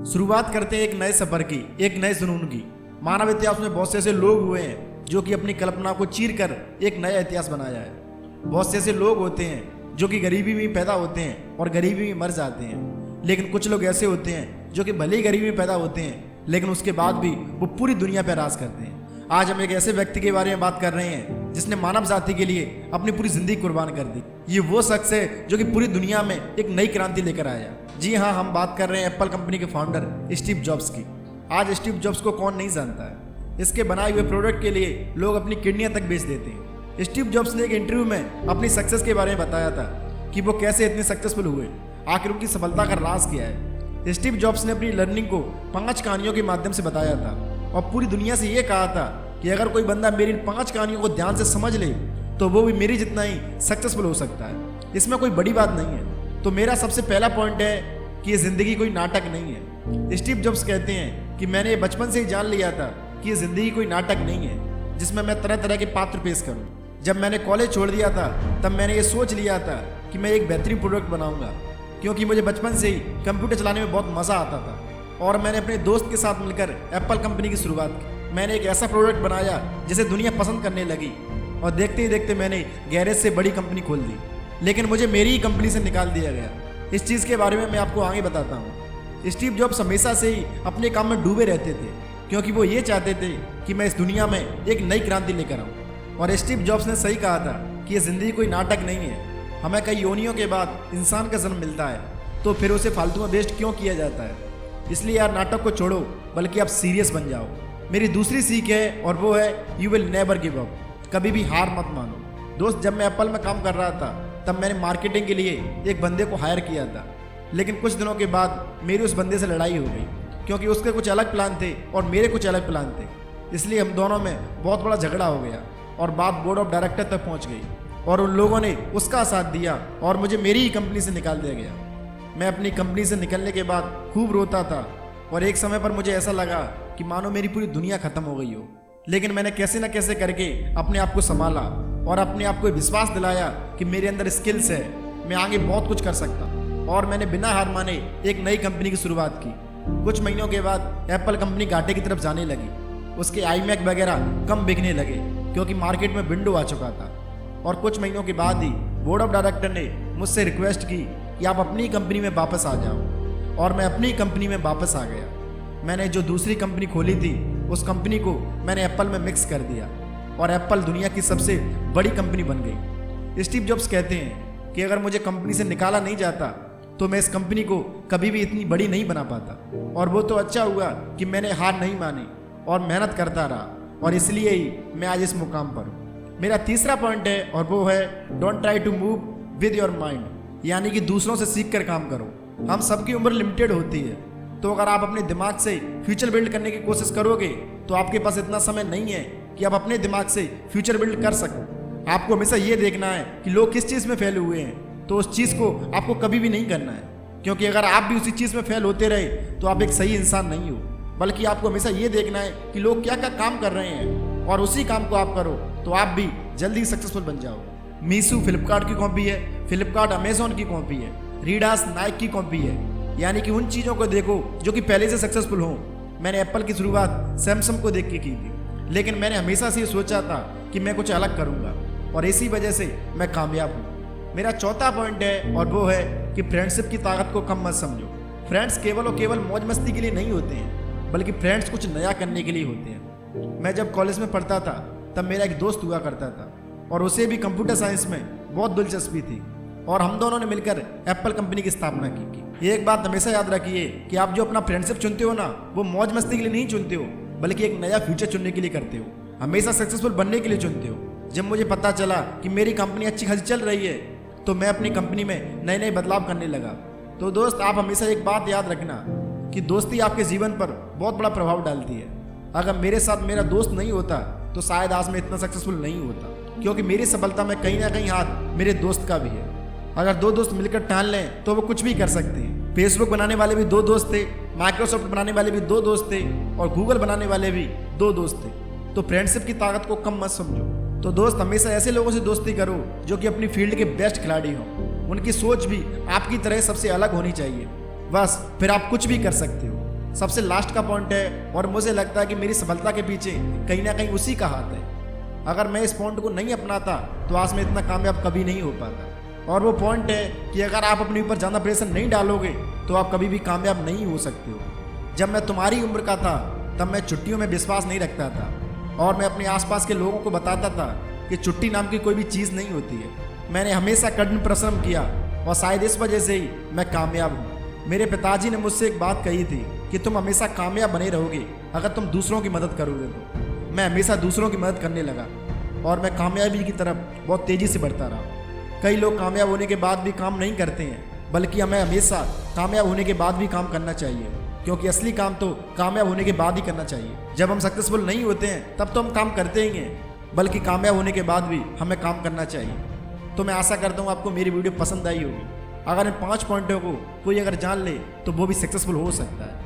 शुरुआत करते हैं एक नए सफर की, एक नए जुनून की। मानव इतिहास में बहुत से ऐसे लोग हुए हैं जो कि अपनी कल्पना को चीर कर एक नया इतिहास बनाया है। बहुत से ऐसे लोग होते हैं जो कि गरीबी में पैदा होते हैं और गरीबी में मर जाते हैं। लेकिन कुछ लोग ऐसे होते हैं जो कि भले ही गरीबी में पैदा होते हैं लेकिन उसके बाद भी वो पूरी दुनिया पर राज करते हैं। आज हम एक ऐसे व्यक्ति के बारे में बात कर रहे हैं जिसने मानव जाति के लिए अपनी पूरी जिंदगी कुर्बान कर दी। ये वो शख्स है जो कि पूरी दुनिया में एक नई क्रांति लेकर आया। जी हाँ, हम बात कर रहे हैं एप्पल कंपनी के फाउंडर स्टीव जॉब्स की। आज स्टीव जॉब्स को कौन नहीं जानता है। इसके बनाए हुए प्रोडक्ट के लिए लोग अपनी किडनियां तक बेच देते हैं। स्टीव जॉब्स ने एक इंटरव्यू में अपनी सक्सेस के बारे में बताया था कि वो कैसे इतने सक्सेसफुल हुए, आखिर उनकी सफलता का राज क्या है। स्टीव जॉब्स ने अपनी लर्निंग को 5 कहानियों के माध्यम से बताया था और पूरी दुनिया से ये कहा था कि अगर कोई बंदा मेरी 5 कहानियों को ध्यान से समझ ले तो वो भी मेरी जितना ही सक्सेसफुल हो सकता है। इसमें कोई बड़ी बात नहीं है। तो मेरा सबसे पहला पॉइंट है कि ये जिंदगी कोई नाटक नहीं है। स्टीव जॉब्स कहते हैं कि मैंने ये बचपन से ही जान लिया था कि ये जिंदगी कोई नाटक नहीं है जिसमें मैं तरह तरह के पात्र पेश करूं। जब मैंने कॉलेज छोड़ दिया था तब मैंने ये सोच लिया था कि मैं एक बेहतरीन प्रोडक्ट बनाऊंगा, क्योंकि मुझे बचपन से ही कंप्यूटर चलाने में बहुत मज़ा आता था और मैंने अपने दोस्त के साथ मिलकर एप्पल कंपनी की शुरुआत की। मैंने एक ऐसा प्रोडक्ट बनाया जिसे दुनिया पसंद करने लगी और देखते ही देखते मैंने गैरेज से बड़ी कंपनी खोल दी। लेकिन मुझे मेरी ही कंपनी से निकाल दिया गया। इस चीज़ के बारे में मैं आपको आगे बताता हूँ। स्टीव जॉब्स हमेशा से ही अपने काम में डूबे रहते थे क्योंकि वो ये चाहते थे कि मैं इस दुनिया में एक नई क्रांति लेकर आऊँ। और स्टीव जॉब्स ने सही कहा था कि ये ज़िंदगी कोई नाटक नहीं है। हमें कई योनियों के बाद इंसान का जन्म मिलता है तो फिर उसे फालतू में वेस्ट क्यों किया जाता है। इसलिए यार नाटक को छोड़ो, बल्कि आप सीरियस बन जाओ। मेरी दूसरी सीख है और वो है you will never give up. कभी भी हार मत मानो। दोस्त, जब मैं एप्पल में काम कर रहा था तब मैंने मार्केटिंग के लिए एक बंदे को हायर किया था। लेकिन कुछ दिनों के बाद मेरी उस बंदे से लड़ाई हो गई क्योंकि उसके कुछ अलग प्लान थे और मेरे कुछ अलग प्लान थे। इसलिए हम दोनों में बहुत बड़ा झगड़ा हो गया और बात बोर्ड ऑफ डायरेक्टर तक पहुंच गई और उन लोगों ने उसका साथ दिया और मुझे मेरी ही कंपनी से निकाल दिया गया। मैं अपनी कंपनी से निकलने के बाद खूब रोता था और एक समय पर मुझे ऐसा लगा कि मानो मेरी पूरी दुनिया खत्म हो गई हो। लेकिन मैंने कैसे न कैसे करके अपने आप को संभाला और अपने आप को विश्वास दिलाया कि मेरे अंदर स्किल्स है, मैं आगे बहुत कुछ कर सकता हूँ। और मैंने बिना हार माने एक नई कंपनी की शुरुआत की। कुछ महीनों के बाद एप्पल कंपनी घाटे की तरफ जाने लगी। उसके आईमैक वगैरह कम बिकने लगे क्योंकि मार्केट में विंडो आ चुका था। और कुछ महीनों के बाद ही बोर्ड ऑफ डायरेक्टर ने मुझसे रिक्वेस्ट की कि आप अपनी कंपनी में वापस आ जाओ और मैं अपनी कंपनी में वापस आ गया। मैंने जो दूसरी कंपनी खोली थी उस कंपनी को मैंने एप्पल में मिक्स कर दिया और एप्पल दुनिया की सबसे बड़ी कंपनी बन गई। स्टीव जॉब्स कहते हैं कि अगर मुझे कंपनी से निकाला नहीं जाता तो मैं इस कंपनी को कभी भी इतनी बड़ी नहीं बना पाता। और वो तो अच्छा हुआ कि मैंने हार नहीं मानी और मेहनत करता रहा और इसलिए ही मैं आज इस मुकाम पर हूँ। मेरा तीसरा पॉइंट है और वो है don't try to move with your mind, यानी कि दूसरों से सीख कर काम करो। हम सबकी उम्र लिमिटेड होती है, तो अगर आप अपने दिमाग से फ्यूचर बिल्ड करने की कोशिश करोगे तो आपके पास इतना समय नहीं है कि आप अपने दिमाग से फ्यूचर बिल्ड कर सको। आपको हमेशा ये देखना है कि लोग किस चीज़ में फेल हुए हैं, तो उस चीज़ को आपको कभी भी नहीं करना है। क्योंकि अगर आप भी उसी चीज़ में फेल होते रहे तो आप एक सही इंसान नहीं हो, बल्कि आपको हमेशा ये देखना है कि लोग क्या क्या काम कर रहे हैं और उसी काम को आप करो तो आप भी जल्दी सक्सेसफुल बन जाओ। मीशो फ्लिपकार्ट की कॉपी है, फ्लिपकार्ट अमेजोन की कॉपी है, रीडास नाइक की कॉपी है। यानी कि उन चीज़ों को देखो जो कि पहले से सक्सेसफुल हों। मैंने एप्पल की शुरुआत सैमसंग को देख के की थी, लेकिन मैंने हमेशा से ये सोचा था कि मैं कुछ अलग करूँगा और इसी वजह से मैं कामयाब हूँ। मेरा चौथा पॉइंट है और वो है कि फ्रेंडशिप की ताकत को कम मत समझो। फ्रेंड्स केवल और केवल मौज मस्ती के लिए नहीं होते हैं, बल्कि फ्रेंड्स कुछ नया करने के लिए होते हैं। मैं जब कॉलेज में पढ़ता था तब मेरा एक दोस्त हुआ करता था और उसे भी कंप्यूटर साइंस में बहुत दिलचस्पी थी और हम दोनों ने मिलकर एप्पल कंपनी की स्थापना की। एक बात हमेशा याद रखिए कि आप जो अपना फ्रेंडशिप चुनते हो ना, वो मौज मस्ती के लिए नहीं चुनते हो, बल्कि एक नया फ्यूचर चुनने के लिए करते हो। हमेशा सक्सेसफुल बनने के लिए चुनते हो। जब मुझे पता चला कि मेरी कंपनी अच्छी खासी चल रही है तो मैं अपनी कंपनी में नए नए बदलाव करने लगा। तो दोस्त, आप हमेशा एक बात याद रखना कि दोस्ती आपके जीवन पर बहुत बड़ा प्रभाव डालती है। अगर मेरे साथ मेरा दोस्त नहीं होता तो शायद आज मैं इतना सक्सेसफुल नहीं होता, क्योंकि मेरी सफलता में कहीं ना कहीं हाथ मेरे दोस्त का भी है। अगर 2 दोस्त मिलकर ठान लें तो वो कुछ भी कर सकते हैं। फेसबुक बनाने वाले भी 2 दोस्त थे, माइक्रोसॉफ्ट बनाने वाले भी 2 दोस्त थे और गूगल बनाने वाले भी 2 दोस्त थे। तो फ्रेंडशिप की ताकत को कम मत समझो। तो दोस्त, हमेशा ऐसे लोगों से दोस्ती करो जो कि अपनी फील्ड के बेस्ट खिलाड़ी हों। उनकी सोच भी आपकी तरह सबसे अलग होनी चाहिए, बस फिर आप कुछ भी कर सकते हो। सबसे लास्ट का पॉइंट है और मुझे लगता है कि मेरी सफलता के पीछे कहीं ना कहीं उसी का हाथ है। अगर मैं इस पॉइंट को नहीं अपनाता तो आज मैं इतना कामयाब कभी नहीं हो पाता। और वो पॉइंट है कि अगर आप अपने ऊपर ज़्यादा प्रेशर नहीं डालोगे तो आप कभी भी कामयाब नहीं हो सकते हो। जब मैं तुम्हारी उम्र का था तब मैं छुट्टियों में विश्वास नहीं रखता था और मैं अपने आसपास के लोगों को बताता था कि छुट्टी नाम की कोई भी चीज़ नहीं होती है। मैंने हमेशा कठिन परिश्रम किया और शायद इस वजह से ही मैं कामयाब हूँ। मेरे पिताजी ने मुझसे एक बात कही थी कि तुम हमेशा कामयाब बने रहोगे अगर तुम दूसरों की मदद करोगे। तो मैं हमेशा दूसरों की मदद करने लगा और मैं कामयाबी की तरफ बहुत तेज़ी से बढ़ता रहा। कई लोग कामयाब होने के बाद भी काम नहीं करते हैं, बल्कि हमें हमेशा कामयाब होने के बाद भी काम करना चाहिए, क्योंकि असली काम तो कामयाब होने के बाद ही करना चाहिए। जब हम सक्सेसफुल नहीं होते हैं तब तो हम काम करते ही हैं, बल्कि कामयाब होने के बाद भी हमें काम करना चाहिए। तो मैं आशा करता हूँ आपको मेरी वीडियो पसंद आई होगी। अगर इन 5 पॉइंटों को कोई अगर जान ले तो वो भी सक्सेसफुल हो सकता है।